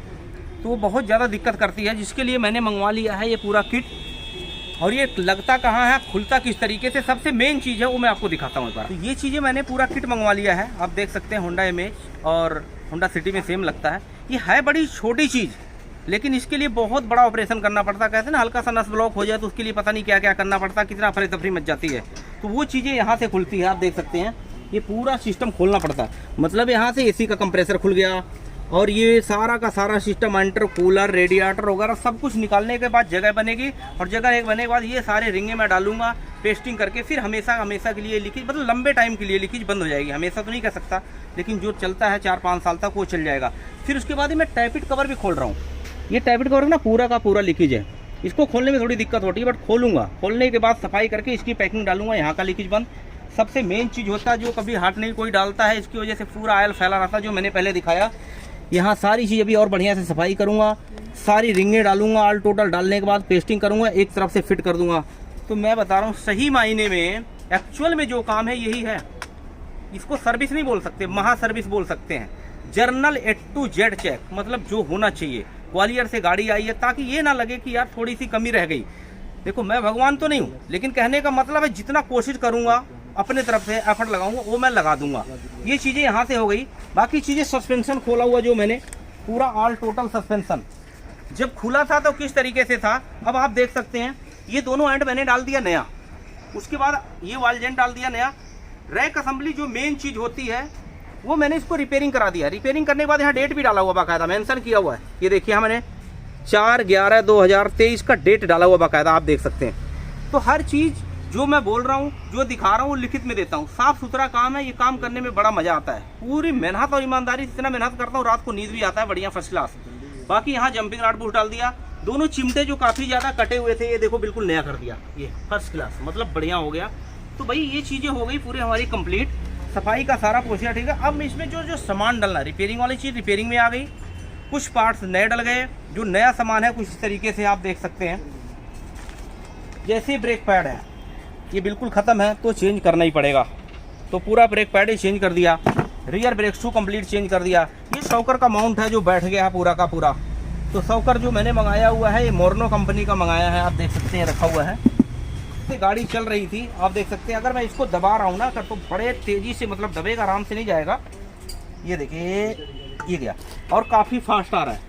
तो वो बहुत ज़्यादा दिक्कत करती है, जिसके लिए मैंने मंगवा लिया है ये पूरा किट। और ये लगता कहाँ है, खुलता किस तरीके से, सबसे मेन चीज़ है वो मैं आपको दिखाता हूँ एक बार। तो ये चीज़ें मैंने पूरा किट मंगवा लिया है, आप देख सकते हैं होंडा इमेज और होंडा सिटी में सेम लगता है। ये है बड़ी छोटी चीज़, लेकिन इसके लिए बहुत बड़ा ऑपरेशन करना पड़ता है। कहते हैं ना हल्का सा नस ब्लॉक हो जाए तो उसके लिए पता नहीं क्या क्या करना पड़ता है, कितना अफरा तफरी मच जाती है। तो वो चीज़ें यहाँ से खुलती है, आप देख सकते हैं ये पूरा सिस्टम खोलना पड़ता है। मतलब यहाँ से एसी का कंप्रेसर खुल गया और ये सारा का सारा सिस्टम इंटर कूलर रेडिएटर वगैरह सब कुछ निकालने के बाद जगह बनेगी, और जगह एक बनने के बाद ये सारे रिंगे मैं डालूंगा पेस्टिंग करके, फिर हमेशा हमेशा के लिए लीकेज, मतलब लंबे टाइम के लिए लीकेज बंद हो जाएगी। हमेशा तो नहीं कह सकता, लेकिन जो चलता है 4-5 साल तक वो चल जाएगा। फिर उसके बाद ही मैं टैपिट कवर भी खोल रहा हूँ। ये टैपिट कवर ना पूरा का पूरा लीकेज है, इसको खोलने में थोड़ी दिक्कत होती है, बट खोलूंगा। खोलने के बाद सफाई करके इसकी पैकिंग डालूंगा, यहाँ का लीकेज बंद। सबसे मेन चीज़ होता है जो कभी हाथ नहीं कोई डालता है, इसकी वजह से पूरा ऑयल फैला रहता है, जो मैंने पहले दिखाया। यहाँ सारी चीज़ अभी और बढ़िया से सफाई करूँगा, सारी रिंगें डालूंगा, ऑल टोटल डालने के बाद पेस्टिंग करूँगा, एक तरफ से फिट कर दूंगा। तो मैं बता रहा हूँ सही मायने में एक्चुअल में जो काम है यही है। इसको सर्विस नहीं बोल सकते, महा सर्विस बोल सकते हैं। Journal A to Z check, मतलब जो होना चाहिए। ग्वालियर से गाड़ी आई है ताकि ये ना लगे कि यार थोड़ी सी कमी रह गई। देखो मैं भगवान तो नहीं हूँ, लेकिन कहने का मतलब है जितना कोशिश करूँगा अपने तरफ से एफर्ट लगाऊंगा वो मैं लगा दूंगा। ये चीज़ें यहाँ से हो गई। बाकी चीज़ें सस्पेंशन खोला हुआ जो मैंने पूरा ऑल टोटल सस्पेंशन जब खुला था तो किस तरीके से था, अब आप देख सकते हैं। ये दोनों एंड मैंने डाल दिया नया, उसके बाद ये वाल जेंट डाल दिया नया। रैक असेंबली जो मेन चीज़ होती है वो मैंने इसको रिपेयरिंग करा दिया। रिपेयरिंग करने के बाद यहाँ डेट भी डाला हुआ बाकायदा, मेंशन किया हुआ है। ये देखिए मैंने 4/11/2023 का डेट डाला हुआ बाकायदा, आप देख सकते हैं। तो हर चीज़ जो मैं बोल रहा हूँ जो दिखा रहा हूँ वो लिखित में देता हूँ। साफ सुथरा काम है, ये काम करने में बड़ा मजा आता है। पूरी मेहनत और ईमानदारी से इतना मेहनत करता हूँ, रात को नींद भी आता है बढ़िया फर्स्ट क्लास। बाकी यहाँ जंपिंग रॉड बूस्ट डाल दिया, दोनों चिमटे जो काफ़ी ज़्यादा कटे हुए थे ये देखो बिल्कुल नया कर दिया, ये फर्स्ट क्लास, मतलब बढ़िया हो गया। तो भाई ये चीज़ें हो गई पूरी हमारी कंप्लीट, सफाई का सारा पोछिया ठीक है। अब इसमें जो सामान डलना, रिपेयरिंग वाली चीज़ रिपेयरिंग में आ गई, कुछ पार्ट्स नए डल गए। जो नया सामान है कुछ इस तरीके से आप देख सकते हैं। जैसे ब्रेक पैड है ये बिल्कुल ख़त्म है तो चेंज करना ही पड़ेगा, तो पूरा ब्रेक पैड ही चेंज कर दिया। Rear brake shoe complete change कर दिया। ये शॉकर का माउंट है जो बैठ गया है पूरा का पूरा। तो शॉकर जो मैंने मंगाया हुआ है ये मोर्नो कंपनी का मंगाया है, आप देख सकते हैं रखा हुआ है। इससे गाड़ी चल रही थी, आप देख सकते हैं। अगर मैं इसको दबा रहा हूँ ना तो बड़े तेज़ी से, मतलब दबेगा, आराम से नहीं जाएगा। ये देखिए ये गया और काफ़ी फास्ट आ रहा है।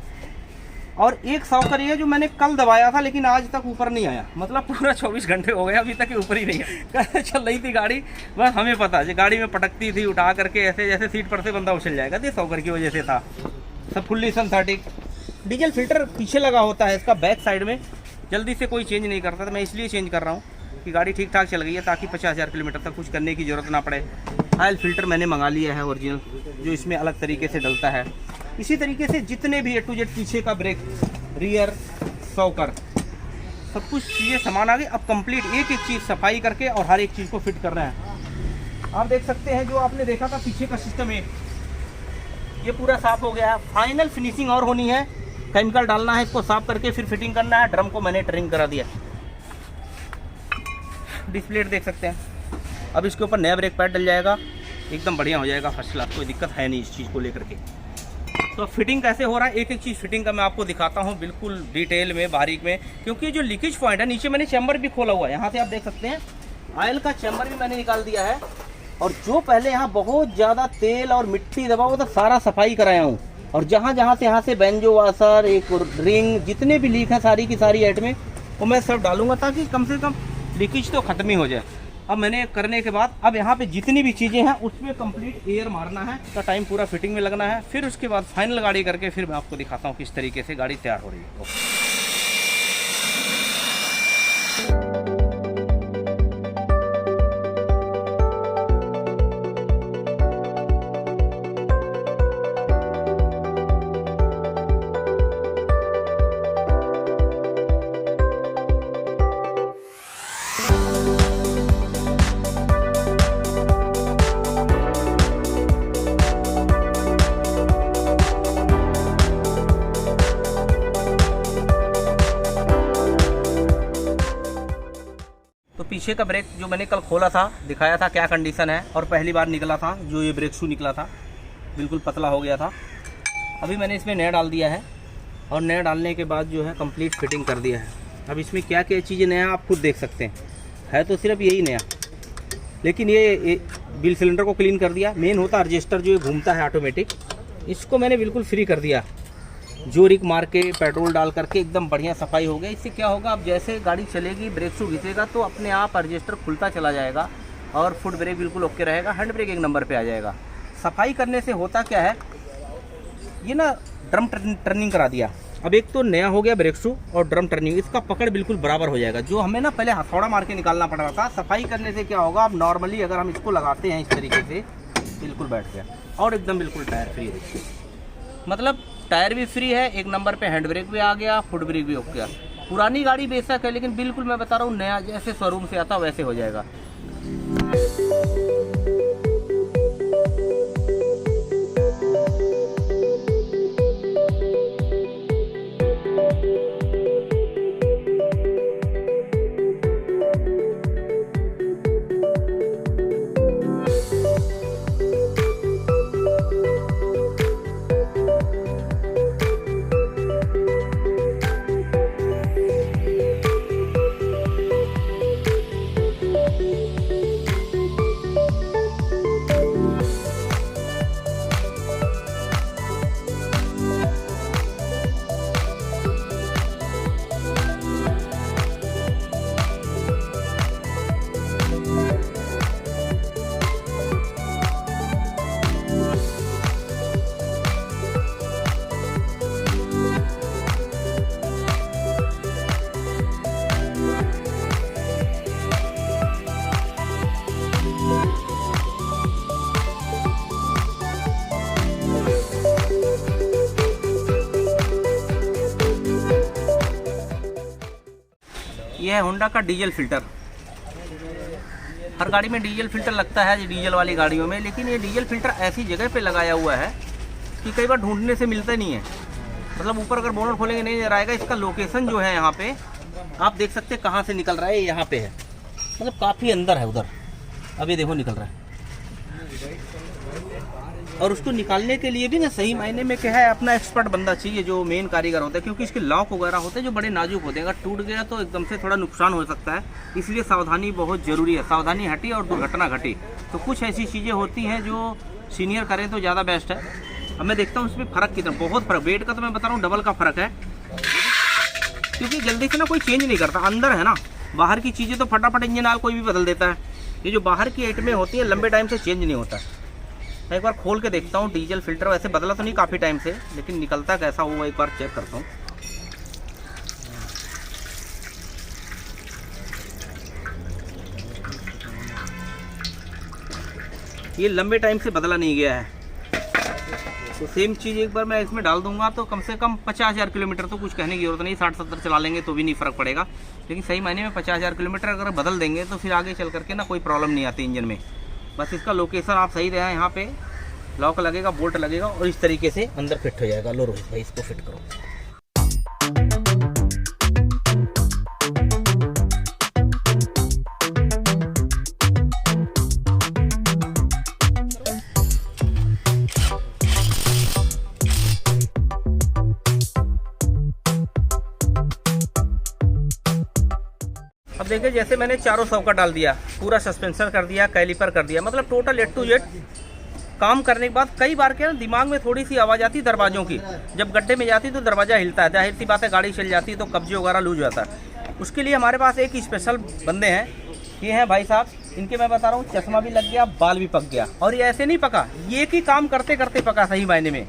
और एक शॉकर ये जो मैंने कल दबाया था लेकिन आज तक ऊपर नहीं आया, मतलब पूरा 24 घंटे हो गए अभी तक ऊपर ही नहीं आया। चल रही थी गाड़ी, बस हमें पता है गाड़ी में पटकती थी उठा करके, ऐसे जैसे सीट पर से बंदा उछल जाएगा। ये शॉकर की वजह से था। सब फुल्ली सिंथेटिक। डीजल फिल्टर पीछे लगा होता है इसका बैक साइड में, जल्दी से कोई चेंज नहीं करता था। मैं इसलिए चेंज कर रहा हूँ कि गाड़ी ठीक ठाक चल गई है, ताकि 50,000 किलोमीटर तक कुछ करने की ज़रूरत ना पड़े। ऑयल फिल्टर मैंने मंगा लिया है ओरिजिनल, जो इसमें अलग तरीके से डलता है। इसी तरीके से जितने भी A to Z पीछे का ब्रेक, रियर, शॉकर, सब कुछ चीज़ें सामान आ गई। अब कंप्लीट एक एक चीज़ सफाई करके और हर एक चीज़ को फिट करना है। आप देख सकते हैं जो आपने देखा था पीछे का सिस्टम ये पूरा साफ़ हो गया है। फाइनल फिनिशिंग और होनी है, केमिकल डालना है, इसको साफ करके फिर फिटिंग करना है। ड्रम को मैंने ट्रिम करा दिया। डिस्प्ले देख सकते हैं। अब इसके ऊपर नया ब्रेक पैड डल जाएगा, एकदम बढ़िया हो जाएगा फर्स्ट क्लास, कोई दिक्कत है नहीं इस चीज़ को लेकर के। तो फिटिंग कैसे हो रहा है, एक एक चीज़ फिटिंग का मैं आपको दिखाता हूँ बिल्कुल डिटेल में, बारीक में। क्योंकि जो लीकेज पॉइंट है, नीचे मैंने चैम्बर भी खोला हुआ है, यहाँ से आप देख सकते हैं। ऑयल का चैम्बर भी मैंने निकाल दिया है। और जो पहले यहाँ बहुत ज़्यादा तेल और मिट्टी दबा हुआ था, सारा सफाई कराया हूँ। और जहाँ से यहाँ से बेंजो वाशर, एक रिंग, जितने भी लीक है सारी की सारी आइटमें वो मैं सब डालूंगा, ताकि कम से कम लीकेज तो ख़त्म ही हो जाए। अब मैंने करने के बाद अब यहाँ पे जितनी भी चीज़ें हैं उसमें कंप्लीट एयर मारना है, का टाइम पूरा फिटिंग में लगना है। फिर उसके बाद फाइनल गाड़ी करके फिर मैं आपको दिखाता हूँ किस तरीके से गाड़ी तैयार हो रही है। पीछे का ब्रेक जो मैंने कल खोला था, दिखाया था क्या कंडीशन है, और पहली बार निकला था जो ये ब्रेक शू निकला था, बिल्कुल पतला हो गया था। अभी मैंने इसमें नया डाल दिया है और नया डालने के बाद जो है कंप्लीट फिटिंग कर दिया है। अब इसमें क्या क्या चीज़ें नया आप खुद देख सकते हैं, है तो सिर्फ यही नया, लेकिन ये बिल सिलेंडर को क्लीन कर दिया। मेन होता है रजिस्टर जो घूमता है ऑटोमेटिक, इसको मैंने बिल्कुल फ्री कर दिया, जो रिक मार के पेट्रोल डाल करके एकदम बढ़िया सफाई हो गया। इससे क्या होगा, अब जैसे गाड़ी चलेगी ब्रेक शू घिसेगा तो अपने आप रजिस्टर खुलता चला जाएगा और फुट ब्रेक बिल्कुल ओके रहेगा, हैंड ब्रेक एक नंबर पे आ जाएगा। सफाई करने से होता क्या है, ये ना ड्रम टर्निंग करा दिया। अब एक तो नया हो गया ब्रेक शू और ड्रम टर्निंग, इसका पकड़ बिल्कुल बराबर हो जाएगा। जो हमें ना पहले हथौड़ा मार के निकालना पड़ रहा था, सफाई करने से क्या होगा, अब नॉर्मली अगर हम इसको लगाते हैं इस तरीके से बिल्कुल बैठ गया और एकदम बिल्कुल टायर फ्री है। मतलब टायर भी फ्री है, एक नंबर पे हैंड ब्रेक भी आ गया, फुट ब्रेक भी हो गया। पुरानी गाड़ी बेशक है, लेकिन बिल्कुल मैं बता रहा हूँ नया जैसे शोरूम से आता वैसे हो जाएगा। यह है होंडा का डीजल फिल्टर। हर गाड़ी में डीजल फिल्टर लगता है, डीजल वाली गाड़ियों में, लेकिन ये डीजल फिल्टर ऐसी जगह पे लगाया हुआ है कि कई बार ढूंढने से मिलता नहीं है। मतलब ऊपर अगर बोनट खोलेंगे नहीं नजर आएगा। इसका लोकेशन जो है यहाँ पे आप देख सकते हैं कहाँ से निकल रहा है, यहाँ पे है, मतलब काफ़ी अंदर है उधर। अभी देखो निकल रहा है। और उसको निकालने के लिए भी ना सही मायने में क्या है, अपना एक्सपर्ट बंदा चाहिए जो मेन कारीगर होता है, क्योंकि इसके लॉक वगैरह होते हैं जो बड़े नाजुक होते हैं। अगर टूट गया तो एकदम से थोड़ा नुकसान हो सकता है, इसलिए सावधानी बहुत ज़रूरी है। सावधानी हटी और दुर्घटना घटी। तो कुछ ऐसी चीज़ें होती हैं जो सीनियर करें तो ज़्यादा बेस्ट है। अब मैं देखता हूँ इसमें फ़र्क कितना, बहुत फ़र्क। वेट का तो मैं बता रहा हूँ डबल का फ़र्क है, क्योंकि जल्दी से ना कोई चेंज नहीं करता। अंदर है ना, बाहर की चीज़ें तो फटाफट इंजन ऑयल कोई भी बदल देता है। ये जो बाहर की आइटमें होती है लंबे टाइम से चेंज नहीं होता। मैं एक बार खोल के देखता हूँ डीजल फिल्टर। वैसे बदला तो नहीं काफ़ी टाइम से, लेकिन निकलता कैसा वो एक बार चेक करता हूँ। ये लंबे टाइम से बदला नहीं गया है। तो सेम चीज़ एक बार मैं इसमें डाल दूंगा तो कम से कम 50,000 किलोमीटर तो कुछ कहने की जरूरत नहीं। 60-70 चला लेंगे तो भी नहीं फ़र्क पड़ेगा, लेकिन सही मायने में 50,000 किलोमीटर अगर बदल देंगे तो फिर आगे चल करके ना कोई प्रॉब्लम नहीं आती इंजन में। बस इसका लोकेशन आप सही दें, यहाँ पे लॉक लगेगा, बोल्ट लगेगा और इस तरीके से अंदर फिट हो जाएगा। लो रोहित भाई इसको फिट करो। अब देखिए जैसे मैंने चारों सब का डाल दिया, पूरा सस्पेंसर कर दिया, कैलिपर कर दिया, मतलब टोटल A to Z काम करने के बाद कई बार क्या दिमाग में थोड़ी सी आवाज़ आती दरवाज़ों की। जब गड्ढे में जाती तो दरवाज़ा हिलता है, जाहिर सी बात है गाड़ी चल जाती है तो कब्जे वगैरह लूज जाता है। उसके लिए हमारे पास एक स्पेशल बंदे हैं, ये हैं भाई साहब। इनके मैं बता रहा हूँ चश्मा भी लग गया, बाल भी पक गया, और ये ऐसे नहीं पका, ये एक ही काम करते करते पका सही मायने में।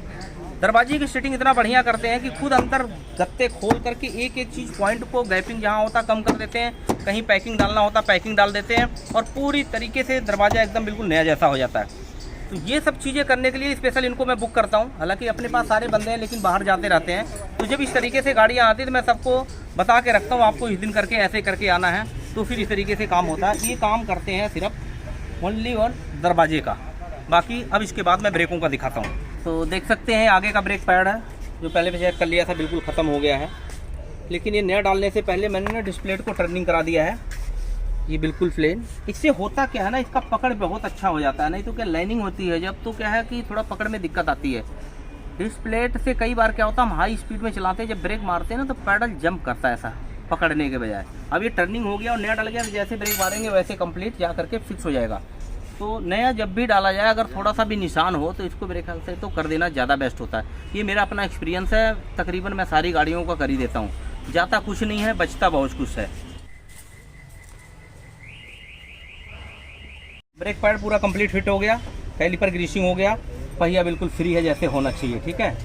दरवाजे की सेटिंग इतना बढ़िया करते हैं कि खुद अंदर गत्ते खोल करके एक एक चीज़ पॉइंट को गैपिंग जहाँ होता कम कर देते हैं, कहीं पैकिंग डालना होता पैकिंग डाल देते हैं, और पूरी तरीके से दरवाज़ा एकदम बिल्कुल नया जैसा हो जाता है। तो ये सब चीज़ें करने के लिए स्पेशल इनको मैं बुक करता हूँ। हालांकि अपने पास सारे बंदे हैं लेकिन बाहर जाते रहते हैं, तो जब इस तरीके से गाड़ियाँ आती है तो मैं सबको बता के रखता हूँ, आपको इस दिन करके ऐसे करके आना है, तो फिर इस तरीके से काम होता है। ये काम करते हैं सिर्फ ओनली ऑन दरवाजे का। बाकी अब इसके बाद मैं ब्रेकों का दिखाता हूँ। तो देख सकते हैं आगे का ब्रेक पैड है, जो पहले मैं चेक कर लिया था बिल्कुल ख़त्म हो गया है, लेकिन ये नया डालने से पहले मैंने ना डिस्प्ले को टर्निंग करा दिया है। ये बिल्कुल प्लेन। इससे होता क्या है ना, इसका पकड़ बहुत अच्छा हो जाता है, नहीं तो क्या लाइनिंग होती है जब, तो क्या है कि थोड़ा पकड़ में दिक्कत आती है। इस प्लेट से कई बार क्या होता है, हम हाई स्पीड में चलाते हैं, जब ब्रेक मारते हैं ना तो पैडल जंप करता है ऐसा पकड़ने के बजाय। अब ये टर्निंग हो गया और नया डल गया, तो जैसे ब्रेक मारेंगे वैसे कंप्लीट जा करके फिक्स हो जाएगा। तो नया जब भी डाला जाए, अगर थोड़ा सा भी निशान हो तो इसको मेरे ख्याल से तो कर देना ज़्यादा बेस्ट होता है। ये मेरा अपना एक्सपीरियंस है, तकरीबन मैं सारी गाड़ियों का कर ही देता हूँ। जाता कुछ नहीं है, बचता बहुत कुछ है। ब्रेक पैड पूरा कंप्लीट फिट हो गया, कैलिपर ग्रीसिंग हो गया, पहिया बिल्कुल फ्री है जैसे होना चाहिए, ठीक है।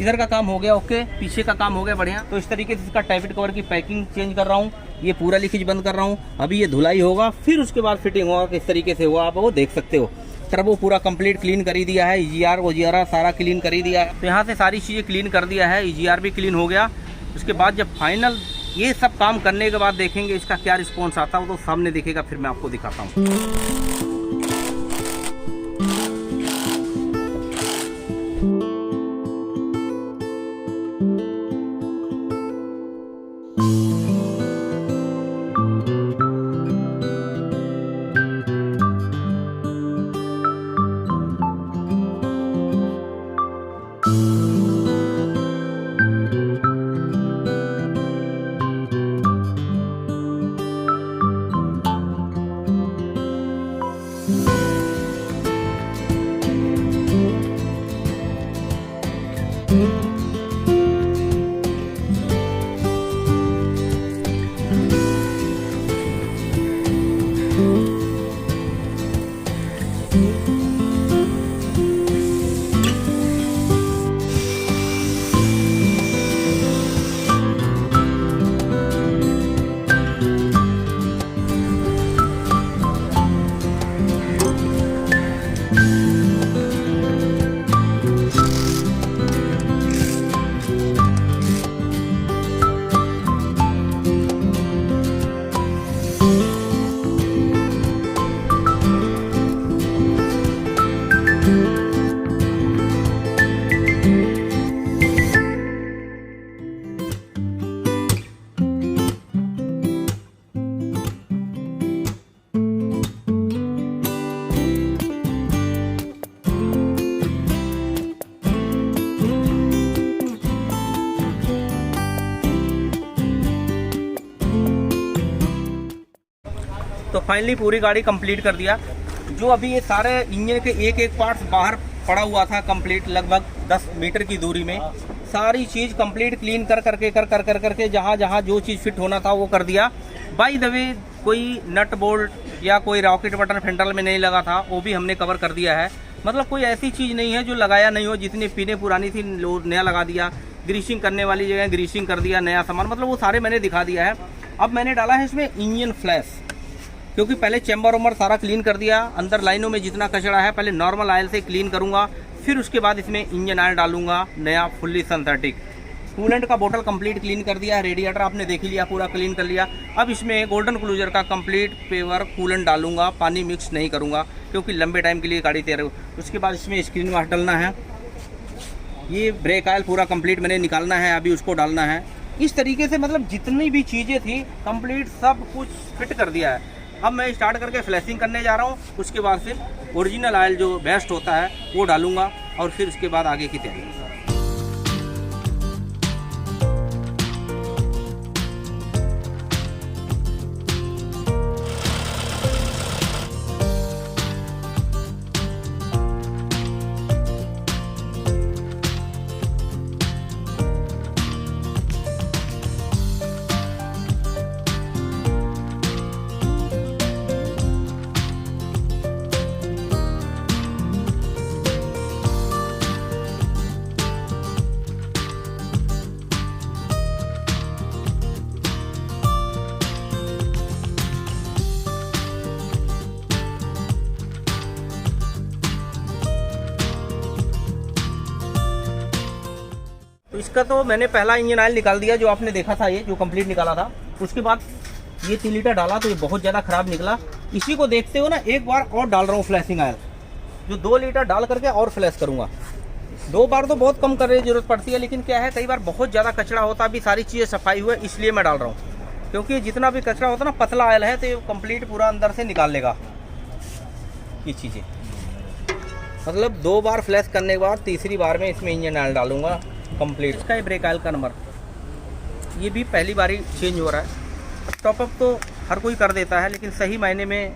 इधर का काम हो गया ओके, पीछे का काम हो गया बढ़िया। तो इस तरीके से इसका टाइपिट कवर की पैकिंग चेंज कर रहा हूँ, ये पूरा लीकेज बंद कर रहा हूँ। अभी ये धुलाई होगा, फिर उसके बाद फिटिंग होगा, किस तरीके से हुआ आप वो देख सकते हो। टर्बो पूरा कंप्लीट क्लीन कर ही दिया है, EGR OGR सारा क्लीन कर ही दिया है। तो यहाँ से सारी चीज़ें क्लीन कर दिया है, EGR भी क्लीन हो गया। उसके बाद जब फाइनल ये सब काम करने के बाद देखेंगे इसका क्या रिस्पॉन्स आता है, वो तो सामने दिखेगा, फिर मैं आपको दिखाता हूँ। तो फाइनली पूरी गाड़ी कंप्लीट कर दिया। जो अभी ये सारे इंजन के एक एक पार्ट्स बाहर पड़ा हुआ था कंप्लीट, लगभग 10 मीटर की दूरी में, सारी चीज़ कंप्लीट क्लीन कर करके जहाँ जहाँ जो चीज़ फिट होना था वो कर दिया। बाय द वे कोई नट बोल्ट या कोई रॉकेट बटन फेंडर में नहीं लगा था, वो भी हमने कवर कर दिया है। मतलब कोई ऐसी चीज़ नहीं है जो लगाया नहीं हो, जितनी पिनें पुरानी थी नया लगा दिया, ग्रीसिंग करने वाली जगह ग्रीसिंग कर दिया, नया सामान, मतलब वो सारे मैंने दिखा दिया है। अब मैंने डाला है इसमें इंजन फ्लैश, क्योंकि पहले चैम्बर वम्बर सारा क्लीन कर दिया, अंदर लाइनों में जितना कचरा है पहले नॉर्मल ऑयल से क्लीन करूंगा, फिर उसके बाद इसमें इंजन ऑयल डालूंगा नया फुल्ली सिंथेटिक। कूलेंट का बोतल कंप्लीट क्लीन कर दिया, रेडिएटर आपने देख लिया पूरा क्लीन कर लिया। अब इसमें गोल्डन क्रूजर का कंप्लीट पेवर कूलेंट डालूंगा, पानी मिक्स नहीं करूंगा क्योंकि लंबे टाइम के लिए गाड़ी तैयार हो। उसके बाद इसमें स्क्रीन वाश डालना है, ये ब्रेक ऑयल पूरा कंप्लीट मैंने निकालना है, अभी उसको डालना है। इस तरीके से मतलब जितनी भी चीज़ें थी कंप्लीट सब कुछ फिट कर दिया है। अब मैं स्टार्ट करके फ्लैशिंग करने जा रहा हूँ, उसके बाद फिर ओरिजिनल ऑयल जो बेस्ट होता है वो डालूंगा और फिर उसके बाद आगे की तैयारी। तो इसका तो मैंने पहला इंजन ऑयल निकाल दिया, जो आपने देखा था, ये जो कंप्लीट निकाला था। उसके बाद ये 3 लीटर डाला तो ये बहुत ज़्यादा ख़राब निकला। इसी को देखते हो ना, एक बार और डाल रहा हूँ फ्लैशिंग ऑयल, जो 2 लीटर डाल करके और फ्लैश करूँगा। 2 बार तो बहुत कम करने की जरूरत पड़ती है, लेकिन क्या है कई बार बहुत ज़्यादा कचरा होता है। अभी सारी चीज़ें सफाई हुई, इसलिए मैं डाल रहा हूँ। क्योंकि जितना भी कचरा होता है ना, पतला ऑयल है तो ये कंप्लीट पूरा अंदर से निकाल लेगा ये चीज़ें। मतलब 2 बार फ्लैश करने के बाद तीसरी बार में इसमें इंजन ऑयल डालूंगा कंप्लीट। इसका ये ब्रेक ऑयल का नंबर ये भी पहली बार ही चेंज हो रहा है। टॉपअप तो हर कोई कर देता है, लेकिन सही मायने में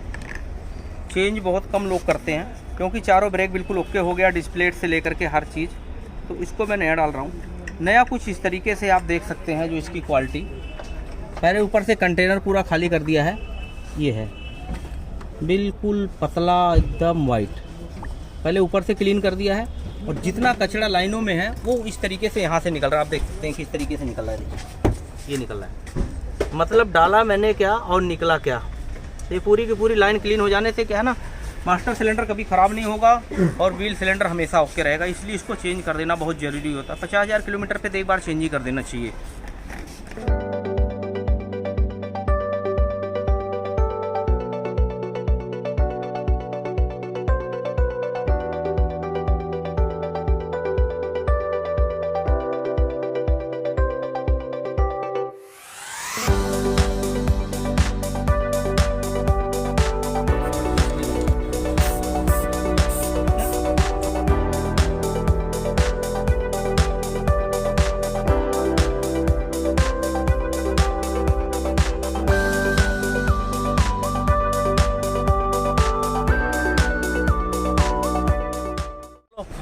चेंज बहुत कम लोग करते हैं, क्योंकि चारों ब्रेक बिल्कुल ओके हो गया, डिस्प्ले से लेकर के हर चीज़। तो इसको मैं नया डाल रहा हूँ। नया कुछ इस तरीके से आप देख सकते हैं जो इसकी क्वालिटी। पहले ऊपर से कंटेनर पूरा खाली कर दिया है, ये है बिल्कुल पतला एकदम वाइट। पहले ऊपर से क्लीन कर दिया है और जितना कचरा लाइनों में है वो इस तरीके से यहाँ से निकल रहा है। आप देख सकते हैं किस तरीके से निकल रहा है, देखिए ये निकल रहा है। मतलब डाला मैंने क्या और निकला क्या। ये पूरी की पूरी लाइन क्लीन हो जाने से क्या है ना, मास्टर सिलेंडर कभी ख़राब नहीं होगा और व्हील सिलेंडर हमेशा ओके रहेगा। इसलिए इसको चेंज कर देना बहुत ज़रूरी होता है। 50,000 किलोमीटर पे तो एक बार चेंज ही कर देना चाहिए।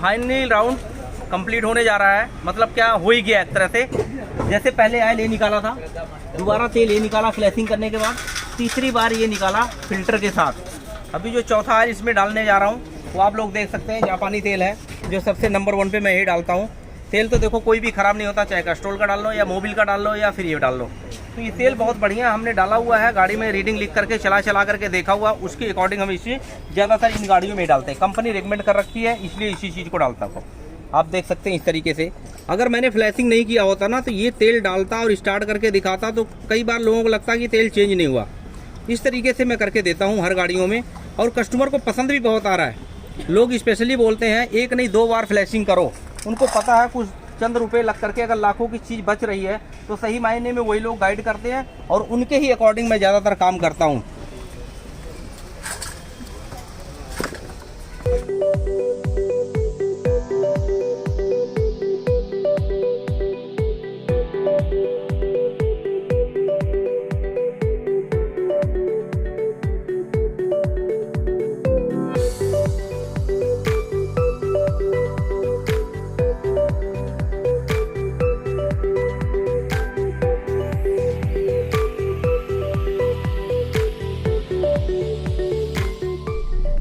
फाइनल राउंड कंप्लीट होने जा रहा है। मतलब क्या हो ही गया एक तरह से। जैसे पहले आयल ये निकाला था, दोबारा तेल ये निकाला फ्लैशिंग करने के बाद, तीसरी बार ये निकाला फिल्टर के साथ। अभी जो चौथा आयल इसमें डालने जा रहा हूँ वो आप लोग देख सकते हैं, जापानी तेल है जो सबसे नंबर 1 पे मैं ये डालता हूँ। तेल तो देखो कोई भी ख़राब नहीं होता, चाहे कैस्ट्रोल का डाल लो या मोबिल का डाल लो या फिर ये डाल लो। तो ये तेल बहुत बढ़िया हमने डाला हुआ है। गाड़ी में रीडिंग लिख करके चला करके देखा हुआ, उसके अकॉर्डिंग हम इसे ज़्यादातर इन गाड़ियों में डालते हैं। कंपनी रिकमेंड कर रखी है, इसलिए इसी चीज़ को डालता हूँ। आप देख सकते हैं इस तरीके से। अगर मैंने फ्लैशिंग नहीं किया होता ना तो ये तेल डालता और स्टार्ट करके दिखाता तो कई बार लोगों को लगता कि तेल चेंज नहीं हुआ। इस तरीके से मैं करके देता हूँ हर गाड़ियों में, और कस्टमर को पसंद भी बहुत आ रहा है। लोग स्पेशली बोलते हैं 1 नहीं 2 बार फ्लैशिंग करो। उनको पता है कुछ चंद रुपए लग करके अगर लाखों की चीज़ बच रही है तो सही मायने में वही लोग गाइड करते हैं, और उनके ही अकॉर्डिंग मैं ज़्यादातर काम करता हूँ।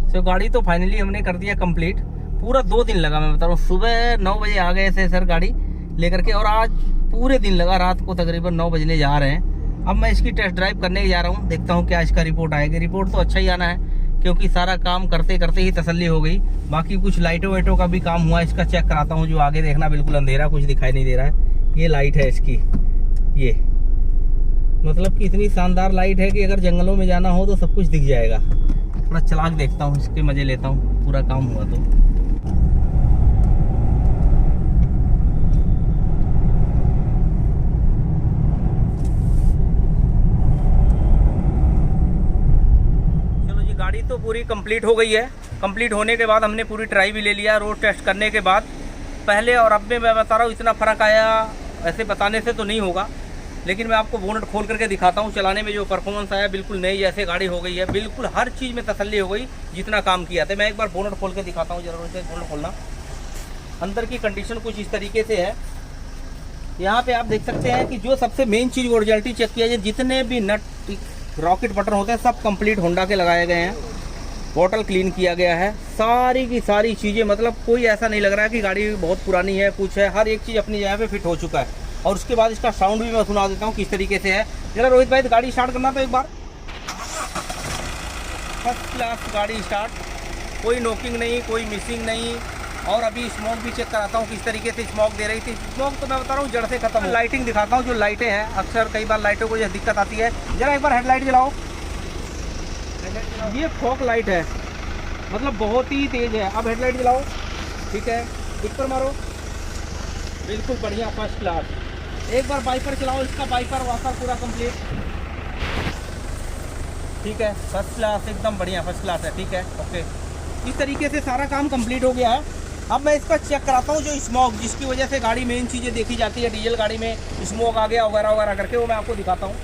तो गाड़ी तो फाइनली हमने कर दिया कंप्लीट। पूरा 2 दिन लगा, मैं बता रहा हूँ। सुबह 9 बजे आ गए थे सर गाड़ी लेकर के, और आज पूरे दिन लगा, रात को तकरीबन 9 बजने जा रहे हैं। अब मैं इसकी टेस्ट ड्राइव करने जा रहा हूँ, देखता हूँ क्या इसका रिपोर्ट आएगी। रिपोर्ट तो अच्छा ही आना है, क्योंकि सारा काम करते करते ही तसल्ली हो गई। बाकी कुछ लाइटों वाइटों का भी काम हुआ, इसका चेक कराता हूँ। जो आगे देखना बिल्कुल अंधेरा, कुछ दिखाई नहीं दे रहा है। ये लाइट है इसकी, ये मतलब कि इतनी शानदार लाइट है कि अगर जंगलों में जाना हो तो सब कुछ दिख जाएगा। थोड़ा चला के देखता हूँ, इसके मजे लेता हूँ, पूरा काम हुआ तो। चलो जी, गाड़ी तो पूरी कंप्लीट हो गई है। कंप्लीट होने के बाद हमने पूरी ट्राई भी ले लिया रोड टेस्ट करने के बाद। पहले और अब में मैं बता रहा हूँ इतना फ़र्क आया, ऐसे बताने से तो नहीं होगा, लेकिन मैं आपको बोनट खोल करके दिखाता हूँ। चलाने में जो परफॉर्मेंस आया, बिल्कुल नई जैसे गाड़ी हो गई है। बिल्कुल हर चीज़ में तसल्ली हो गई जितना काम किया था। मैं एक बार बोनट खोल के दिखाता हूँ, जरूर से बोनट खोलना। अंदर की कंडीशन कुछ इस तरीके से है। यहाँ पे आप देख सकते हैं कि जो सबसे मेन चीज़ ओरिजिनलिटी चेक किया जाए, जितने भी नट रॉकेट बटन होते हैं सब कंप्लीट होंडा के लगाए गए हैं। बॉटल क्लीन किया गया है, सारी की सारी चीज़ें। मतलब कोई ऐसा नहीं लग रहा है कि गाड़ी बहुत पुरानी है, कुछ है। हर एक चीज़ अपनी जगह पे फिट हो चुका है। और उसके बाद इसका साउंड भी मैं सुना देता हूँ किस तरीके से है। जरा रोहित भाई गाड़ी स्टार्ट करना तो एक बार। फर्स्ट क्लास गाड़ी स्टार्ट, कोई नोकिंग नहीं, कोई मिसिंग नहीं। और अभी स्मोक भी चेक कराता हूँ किस तरीके से स्मोक दे रही थी। स्मोक तो मैं बता रहा हूँ जड़ से खत्म। लाइटिंग दिखाता हूँ, जो लाइटें हैं अक्सर कई बार लाइटों को यह दिक्कत आती है। जरा एक बार हेडलाइट जलाओ। ये फॉग लाइट है, मतलब बहुत ही तेज है। अब हेडलाइट जलाओ, ठीक है, ऊपर मारो, बिल्कुल बढ़िया फर्स्ट क्लास। एक बार वाइपर चलाओ, इसका वाइपर वापर पूरा कंप्लीट। ठीक है, फर्स्ट क्लास, एकदम बढ़िया फर्स्ट क्लास है। ठीक है, ओके। इस तरीके से सारा काम कंप्लीट हो गया है। अब मैं इसका चेक कराता हूँ, जो स्मोक जिसकी वजह से गाड़ी मेन चीज़ें देखी जाती है डीजल गाड़ी में, स्मोक आ गया वगैरह वगैरह करके, वो मैं आपको दिखाता हूँ।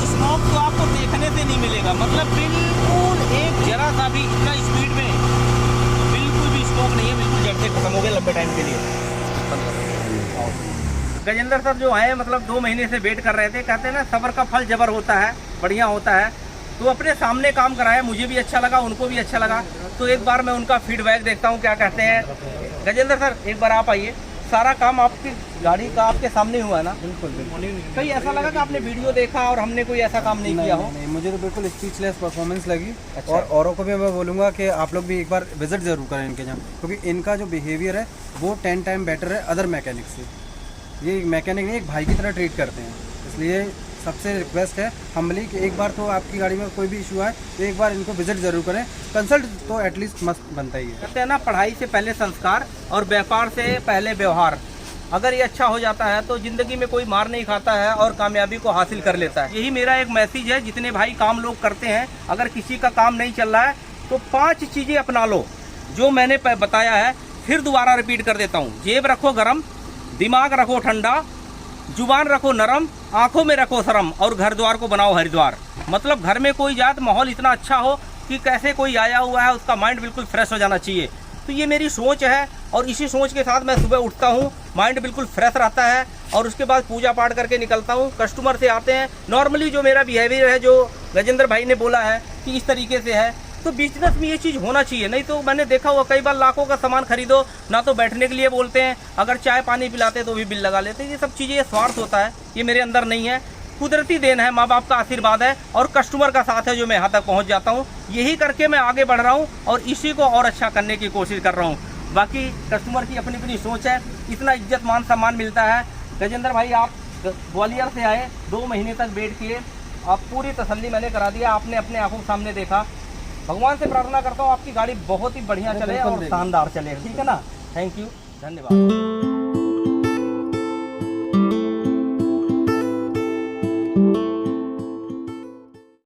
स्मोक तो आपको देखने से नहीं मिलेगा, मतलब बिल्कुल एक जरा सा भी इतना स्पीड में बिल्कुल भी स्मोक नहीं है, बिल्कुल जड़ से खत्म हो गया लंबे टाइम के लिए। गजेंद्र सर जो है मतलब 2 महीने से वेट कर रहे थे, कहते हैं ना सब्र का फल जबर होता है, बढ़िया होता है। तो अपने सामने काम कराया, मुझे भी अच्छा लगा, उनको भी अच्छा लगा। तो एक बार मैं उनका फीडबैक देखता हूँ क्या कहते हैं। गजेंद्र सर एक बार आप आइए, सारा काम आपकी गाड़ी का आपके सामने हुआ है ना? बिल्कुल बिल्कुल। कहीं ऐसा लगा कि आपने वीडियो देखा और हमने कोई ऐसा काम नहीं किया हो? नहीं, मुझे तो बिल्कुल स्पीचलेस परफॉर्मेंस लगी। अच्छा। और औरों को भी मैं बोलूँगा कि आप लोग भी एक बार विजिट ज़रूर करें इनके यहाँ, क्योंकि इनका जो बिहेवियर है वो 10 टाइम बेटर है अदर मैकेनिक से। ये मैकेनिक नहीं, एक भाई की तरह ट्रीट करते हैं। इसलिए सबसे रिक्वेस्ट है हम्बली कि एक बार तो आपकी गाड़ी में कोई भी इशू आए तो एक बार इनको विजिट ज़रूर करें। कंसल्ट तो एटलीस्ट मस्ट बनता ही है। कहते हैं ना पढ़ाई से पहले संस्कार और व्यापार से पहले व्यवहार। अगर ये अच्छा हो जाता है तो ज़िंदगी में कोई मार नहीं खाता है और कामयाबी को हासिल कर लेता है। यही मेरा एक मैसेज है, जितने भाई काम लोग करते हैं, अगर किसी का काम नहीं चल रहा है तो 5 चीज़ें अपना लो जो मैंने बताया है। फिर दोबारा रिपीट कर देता हूँ, जेब रखो गरम, दिमाग रखो ठंडा, जुबान रखो नरम, आंखों में रखो शर्म, और घर द्वार को बनाओ हरिद्वार। मतलब घर में कोई जात माहौल इतना अच्छा हो कि कैसे कोई आया हुआ है उसका माइंड बिल्कुल फ्रेश हो जाना चाहिए। तो ये मेरी सोच है और इसी सोच के साथ मैं सुबह उठता हूँ, माइंड बिल्कुल फ्रेश रहता है और उसके बाद पूजा पाठ करके निकलता हूँ। कस्टमर से आते हैं, नॉर्मली जो मेरा बिहेवियर है, जो गजेंद्र भाई ने बोला है कि इस तरीके से है, तो बिजनेस में ये चीज़ होना चाहिए। नहीं तो मैंने देखा हुआ कई बार लाखों का सामान खरीदो ना, तो बैठने के लिए बोलते हैं, अगर चाय पानी पिलाते तो भी बिल लगा लेते हैं। ये सब चीज़ें स्वार्थ होता है, ये मेरे अंदर नहीं है। कुदरती देन है, माँ बाप का आशीर्वाद है और कस्टमर का साथ है जो मैं यहाँ तक पहुँच जाता हूँ। यही करके मैं आगे बढ़ रहा हूँ और इसी को और अच्छा करने की कोशिश कर रहा हूँ। बाकी कस्टमर की अपनी अपनी सोच है, इतना इज्जत मान सम्मान मिलता है। गजेंद्र भाई आप ग्वालियर से आए, 2 महीने तक वेट किए, आप पूरी तसल्ली मैंने करा दिया, आपने अपने आंखों के सामने देखा। भगवान से प्रार्थना करता हूँ आपकी गाड़ी बहुत ही बढ़िया चले और शानदार चले, ठीक है ना? थैंक यू, धन्यवाद।